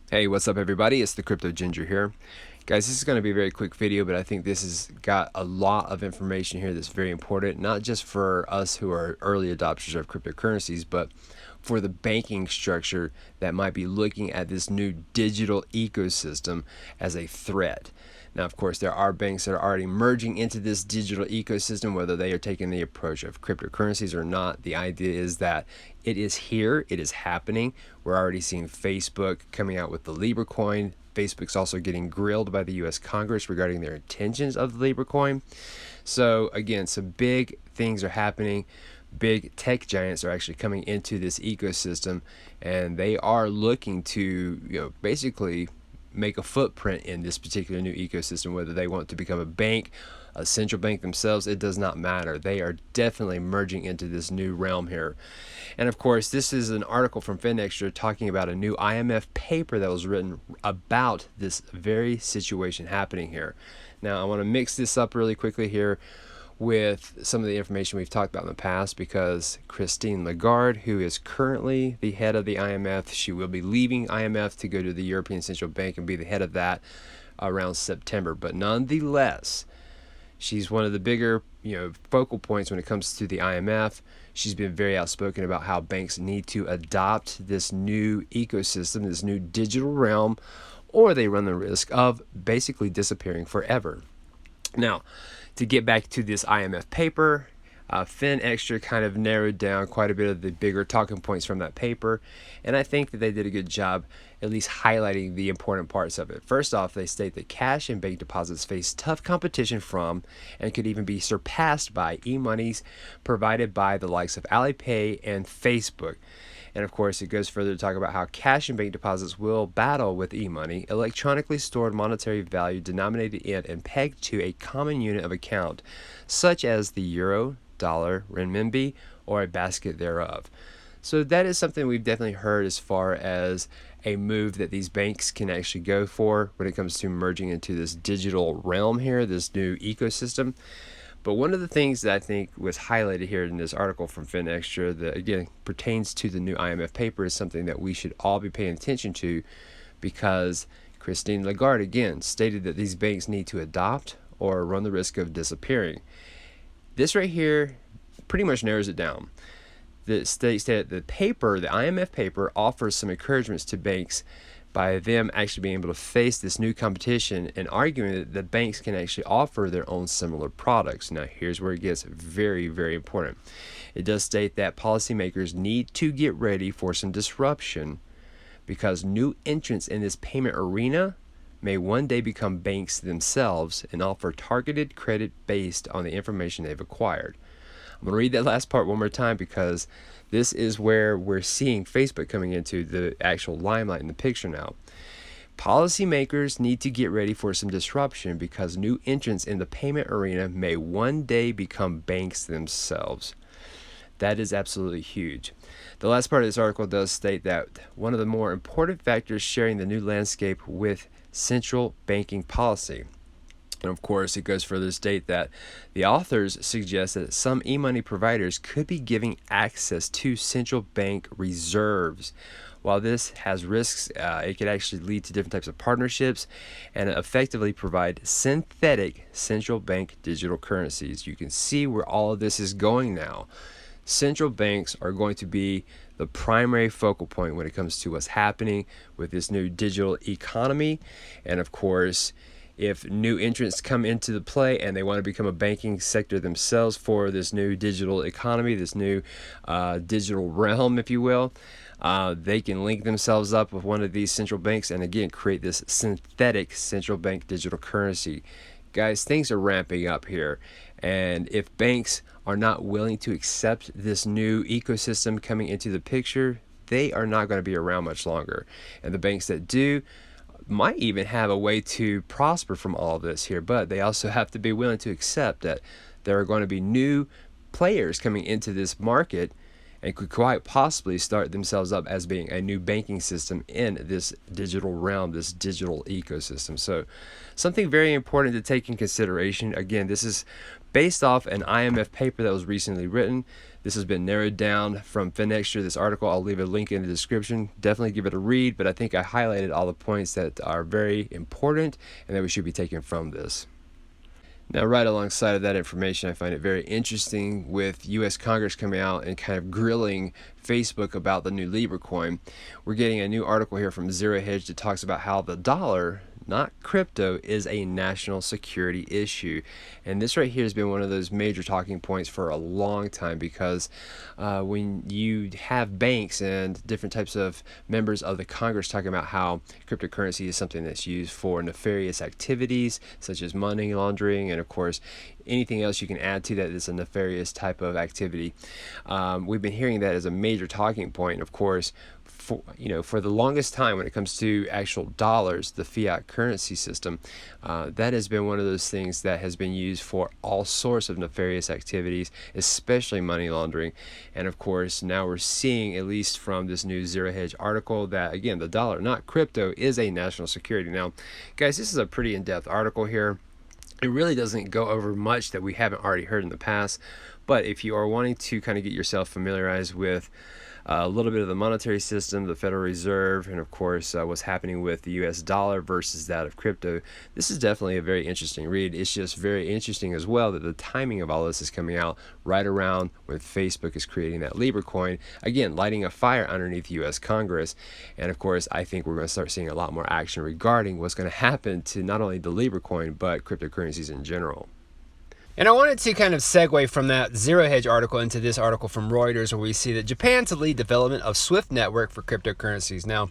Hey, what's up everybody? It's the Crypto Ginger here. Guys, this is going to be a very quick video, but I think this has got a lot of information here that's very important, not just for us who are early adopters of cryptocurrencies, but for the banking structure that might be looking at this new digital ecosystem as a threat. Now, of course, there are banks that are already merging into this digital ecosystem, whether they are taking the approach of cryptocurrencies or not. The idea is that it is here, it is happening. We're already seeing Facebook coming out with the Libra coin. Facebook's also getting grilled by the US Congress regarding their intentions of the Libra coin. So again, some big things are happening. Big tech giants are actually coming into this ecosystem, and they are looking to, basically make a footprint in this particular new ecosystem. Whether they want to become a bank, a central bank themselves, it does not matter. They are definitely merging into this new realm here. And of course, this is an article from FinExtra talking about a new IMF paper that was written about this very situation happening here. Now, I want to mix this up really quickly here with some of the information we've talked about in the past, because Christine Lagarde, who is currently the head of the IMF, she will be leaving IMF to go to the European Central Bank and be the head of that around September. But nonetheless, she's one of the bigger, focal points when it comes to the IMF. She's been very outspoken about how banks need to adopt this new ecosystem, this new digital realm, or they run the risk of basically disappearing forever. Now, to get back to this IMF paper, FinExtra kind of narrowed down quite a bit of the bigger talking points from that paper, and I think that they did a good job at least highlighting the important parts of it. First off, they state that cash and bank deposits face tough competition from and could even be surpassed by e-monies provided by the likes of Alipay and Facebook. And of course, it goes further to talk about how cash and bank deposits will battle with e-money, electronically stored monetary value denominated in and pegged to a common unit of account, such as the euro, dollar, renminbi, or a basket thereof. So that is something we've definitely heard as far as a move that these banks can actually go for when it comes to merging into this digital realm here, this new ecosystem. But one of the things that I think was highlighted here in this article from FinExtra that, again, pertains to the new IMF paper is something that we should all be paying attention to, because Christine Lagarde, again, stated that these banks need to adopt or run the risk of disappearing. This right here pretty much narrows it down. The states that the paper, the IMF paper, offers some encouragements to banks by them actually being able to face this new competition and arguing that the banks can actually offer their own similar products. Now, here's where it gets very, very important. It does state that policymakers need to get ready for some disruption, because new entrants in this payment arena may one day become banks themselves and offer targeted credit based on the information they've acquired. I'm going to read that last part one more time, because this is where we're seeing Facebook coming into the actual limelight in the picture now. Policymakers need to get ready for some disruption, because new entrants in the payment arena may one day become banks themselves. That is absolutely huge. The last part of this article does state that one of the more important factors sharing the new landscape with central banking policy. And of course, it goes further to state that the authors suggest that some e-money providers could be giving access to central bank reserves. While this has risks, it could actually lead to different types of partnerships and effectively provide synthetic central bank digital currencies. You can see where all of this is going now. Central banks are going to be the primary focal point when it comes to what's happening with this new digital economy. And of course, if new entrants come into the play and they want to become a banking sector themselves for this new digital economy, this new digital realm, if you will, they can link themselves up with one of these central banks and, again, create this synthetic central bank digital currency. Guys, things are ramping up here. And if banks are not willing to accept this new ecosystem coming into the picture, they are not going to be around much longer. And the banks that do might even have a way to prosper from all of this here, but they also have to be willing to accept that there are going to be new players coming into this market, and could quite possibly start themselves up as being a new banking system in this digital realm, this digital ecosystem. So something very important to take in consideration. Again, this is based off an IMF paper that was recently written. This has been narrowed down from FinExtra, this article. I'll leave a link in the description. Definitely give it a read, but I think I highlighted all the points that are very important and that we should be taking from this. Now, right alongside of that information, I find it very interesting with U.S. Congress coming out and kind of grilling Facebook about the new Libra coin. We're getting a new article here from Zero Hedge that talks about how the dollar, not crypto, is a national security issue. And this right here has been one of those major talking points for a long time, because when you have banks and different types of members of the Congress talking about how cryptocurrency is something that's used for nefarious activities such as money laundering, and of course anything else you can add to that is a nefarious type of activity. We've been hearing that as a major talking point. And of course, for the longest time, when it comes to actual dollars, the fiat currency system, that has been one of those things that has been used for all sorts of nefarious activities, especially money laundering. And of course, now we're seeing, at least from this new Zero Hedge article, that again, the dollar, not crypto, is a national security. Now, guys, this is a pretty in-depth article here. It really doesn't go over much that we haven't already heard in the past, but if you are wanting to kind of get yourself familiarized with a little bit of the monetary system, the Federal Reserve, and of course what's happening with the US dollar versus that of crypto, this is definitely a very interesting read. It's just very interesting as well that the timing of all this is coming out right around when Facebook is creating that Libra coin, again lighting a fire underneath US Congress. And of course, I think we're going to start seeing a lot more action regarding what's going to happen to not only the Libra coin but cryptocurrencies in general. And I wanted to kind of segue from that Zero Hedge article into this article from Reuters, where we see that Japan to lead development of SWIFT network for cryptocurrencies. Now,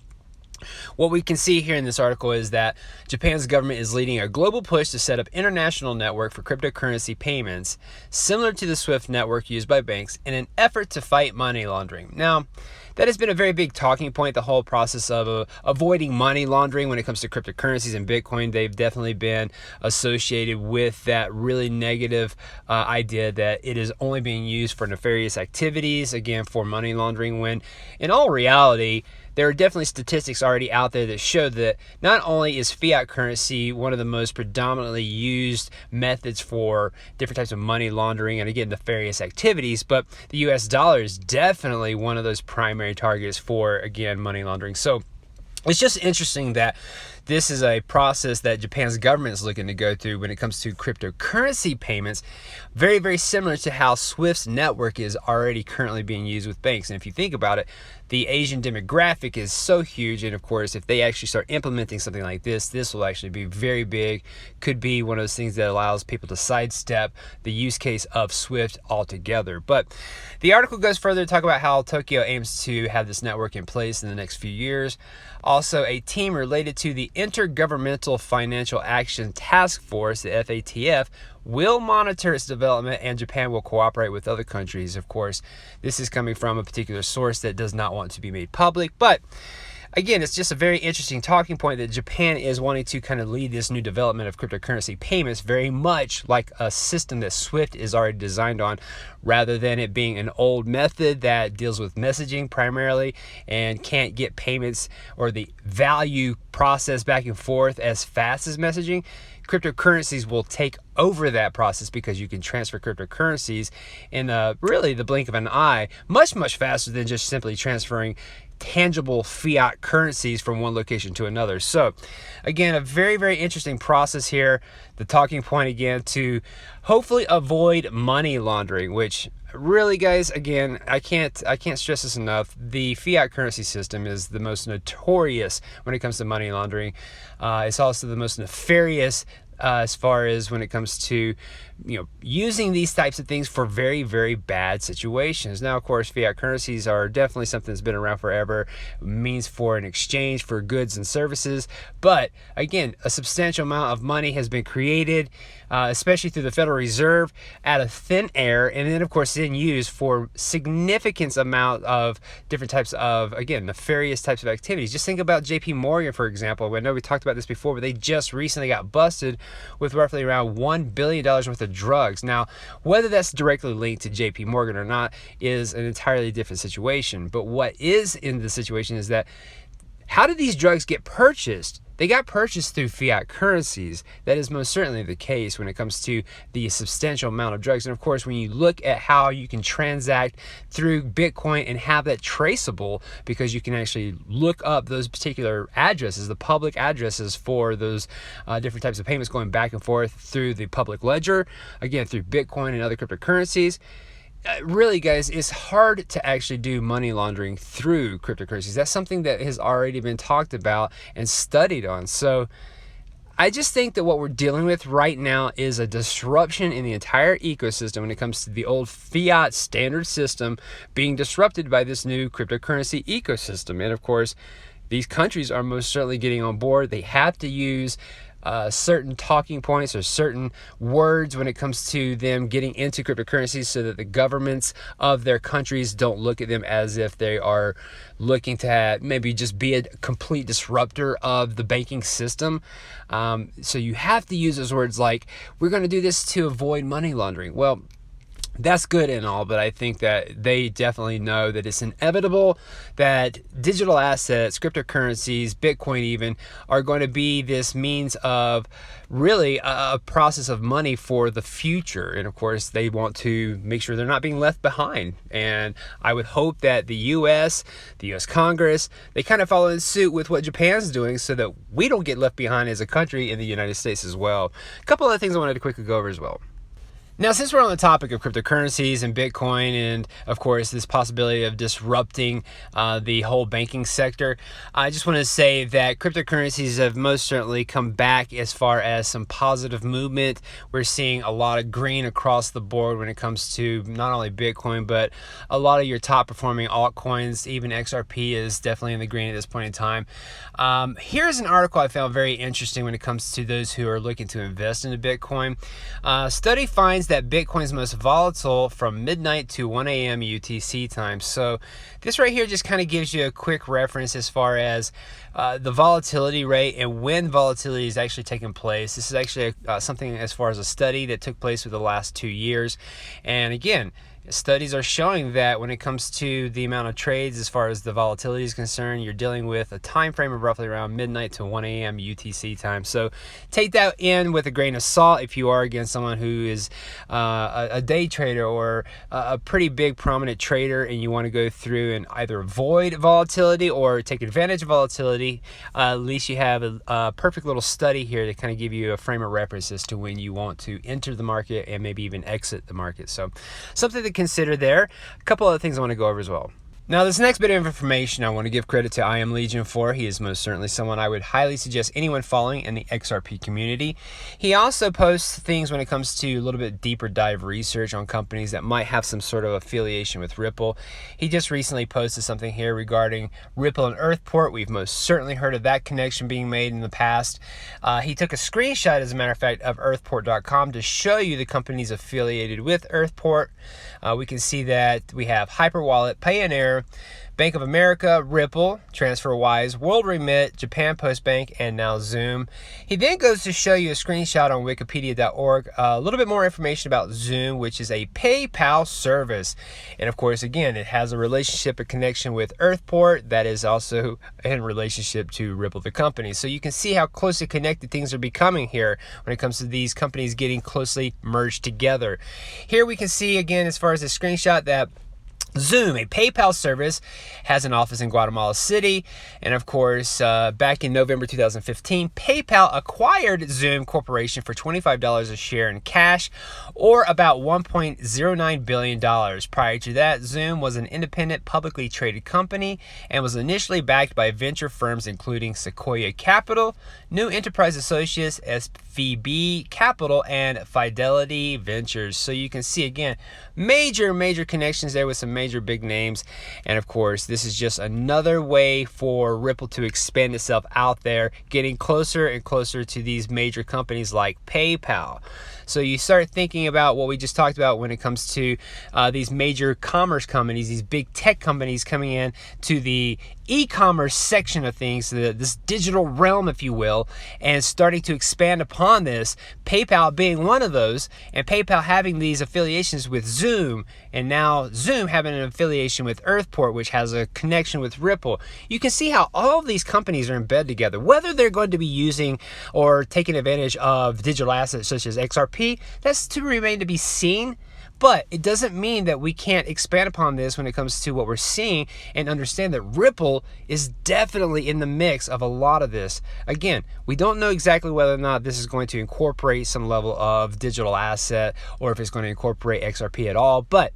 what we can see here in this article is that Japan's government is leading a global push to set up international network for cryptocurrency payments, similar to the SWIFT network used by banks, in an effort to fight money laundering. Now, that has been a very big talking point, the whole process of avoiding money laundering when it comes to cryptocurrencies and Bitcoin. They've definitely been associated with that really negative idea that it is only being used for nefarious activities, again, for money laundering, when in all reality, there are definitely statistics already out there that show that not only is fiat currency one of the most predominantly used methods for different types of money laundering and, again, nefarious activities, but the US dollar is definitely one of those primary targets for, again, money laundering. So it's just interesting that this is a process that Japan's government is looking to go through when it comes to cryptocurrency payments, very, very similar to how SWIFT's network is already currently being used with banks. And if you think about it, the Asian demographic is so huge, and of course, if they actually start implementing something like this, this will actually be very big. Could be one of those things that allows people to sidestep the use case of SWIFT altogether. But the article goes further to talk about how Tokyo aims to have this network in place in the next few years. Also, a team related to the Intergovernmental Financial Action Task Force, the FATF, will monitor its development, and Japan will cooperate with other countries. Of course, this is coming from a particular source that does not want to be made public, but again, it's just a very interesting talking point that Japan is wanting to kind of lead this new development of cryptocurrency payments, very much like a system that SWIFT is already designed on, rather than it being an old method that deals with messaging primarily and can't get payments or the value process back and forth as fast as messaging. Cryptocurrencies will take over that process because you can transfer cryptocurrencies in really the blink of an eye much, much faster than just simply transferring tangible fiat currencies from one location to another. So again, a very, very interesting process here. The talking point, again, to hopefully avoid money laundering, which really, guys, again, I can't stress this enough. The fiat currency system is the most notorious when it comes to money laundering. It's also the most nefarious as far as when it comes to, using these types of things for very, very bad situations. Now, of course, fiat currencies are definitely something that's been around forever, means for an exchange for goods and services. But again, a substantial amount of money has been created, especially through the Federal Reserve, out of thin air, and then, of course, then used for significant amount of different types of, again, nefarious types of activities. Just think about JP Morgan, for example. I know we talked about this before, but they just recently got busted with roughly around $1 billion worth of drugs. Now, whether that's directly linked to JP Morgan or not is an entirely different situation. But what is in the situation is that, how did these drugs get purchased? They got purchased through fiat currencies. That is most certainly the case when it comes to the substantial amount of drugs. And of course, when you look at how you can transact through Bitcoin and have that traceable, because you can actually look up those particular addresses, the public addresses for those different types of payments going back and forth through the public ledger, again, through Bitcoin and other cryptocurrencies. Really, guys, it's hard to actually do money laundering through cryptocurrencies. That's something that has already been talked about and studied on. So I just think that what we're dealing with right now is a disruption in the entire ecosystem when it comes to the old fiat standard system being disrupted by this new cryptocurrency ecosystem. And of course, these countries are most certainly getting on board. They have to use certain talking points or certain words when it comes to them getting into cryptocurrencies, so that the governments of their countries don't look at them as if they are looking to maybe just be a complete disruptor of the banking system. So you have to use those words like, we're going to do this to avoid money laundering. Well, that's good and all, but I think that they definitely know that it's inevitable that digital assets, cryptocurrencies, Bitcoin even, are going to be this means of really a process of money for the future. And of course, they want to make sure they're not being left behind. And I would hope that the US Congress, they kind of follow in suit with what Japan's doing, so that we don't get left behind as a country in the United States as well. A couple other things I wanted to quickly go over as well. Now, since we're on the topic of cryptocurrencies and Bitcoin, and of course this possibility of disrupting the whole banking sector, I just want to say that cryptocurrencies have most certainly come back as far as some positive movement. We're seeing a lot of green across the board when it comes to not only Bitcoin, but a lot of your top performing altcoins. Even XRP is definitely in the green at this point in time. Here's an article I found very interesting when it comes to those who are looking to invest into Bitcoin. Study finds that Bitcoin is most volatile from midnight to 1 a.m. UTC time. So this right here just kind of gives you a quick reference as far as the volatility rate and when volatility is actually taking place. This is actually something as far as a study that took place for the last 2 years. And again, studies are showing that when it comes to the amount of trades, as far as the volatility is concerned, you're dealing with a time frame of roughly around midnight to 1 a.m. UTC time. So take that in with a grain of salt if you are, again, someone who is a day trader or a pretty big prominent trader, and you want to go through and either avoid volatility or take advantage of volatility. At least you have a perfect little study here to kind of give you a frame of reference as to when you want to enter the market and maybe even exit the market. So something to consider there. A couple other things I want to go over as well. Now, this next bit of information I want to give credit to I Am Legion for. He is most certainly someone I would highly suggest anyone following in the XRP community. He also posts things when it comes to a little bit deeper dive research on companies that might have some sort of affiliation with Ripple. He just recently posted something here regarding Ripple and Earthport. We've most certainly heard of that connection being made in the past. He took a screenshot, as a matter of fact, of earthport.com to show you the companies affiliated with Earthport. We can see that we have Hyperwallet, Payoneer, Bank of America, Ripple, TransferWise, World Remit, Japan Post Bank, and now Zoom. He then goes to show you a screenshot on wikipedia.org, a little bit more information about Zoom, which is a PayPal service. And of course, again, it has a relationship, a connection with Earthport that is also in relationship to Ripple, the company. So you can see how closely connected things are becoming here when it comes to these companies getting closely merged together. Here we can see, again, as far as the screenshot, that Zoom, a PayPal service, has an office in Guatemala City. And of course, back in November 2015, PayPal acquired Zoom Corporation for $25 a share in cash, or about $1.09 billion. Prior to that, Zoom was an independent, publicly traded company and was initially backed by venture firms including Sequoia Capital, New Enterprise Associates, SVB Capital, and Fidelity Ventures. So you can see, again, major connections there with some major big names. And of course, this is just another way for Ripple to expand itself out there, getting closer and closer to these major companies like PayPal. So you start thinking about what we just talked about when it comes to these major commerce companies, these big tech companies coming in to the e-commerce section of things, this digital realm, if you will, and starting to expand upon this, PayPal being one of those, and PayPal having these affiliations with Zoom, and now Zoom having an affiliation with Earthport, which has a connection with Ripple. You can see how all of these companies are in bed together. Whether they're going to be using or taking advantage of digital assets such as XRP, that's to remain to be seen. But it doesn't mean that we can't expand upon this when it comes to what we're seeing and understand that Ripple is definitely in the mix of a lot of this. Again, we don't know exactly whether or not this is going to incorporate some level of digital asset or if it's going to incorporate XRP at all, but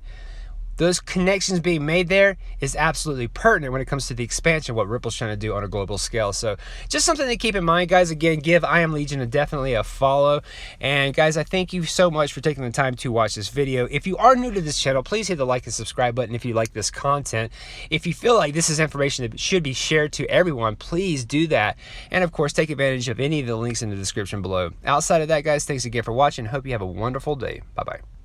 those connections being made there is absolutely pertinent when it comes to the expansion of what Ripple's trying to do on a global scale. So just something to keep in mind, guys. Again, give I Am Legion definitely a follow. And guys, I thank you so much for taking the time to watch this video. If you are new to this channel, please hit the like and subscribe button if you like this content. If you feel like this is information that should be shared to everyone, please do that. And of course, take advantage of any of the links in the description below. Outside of that, guys, thanks again for watching. Hope you have a wonderful day. Bye-bye.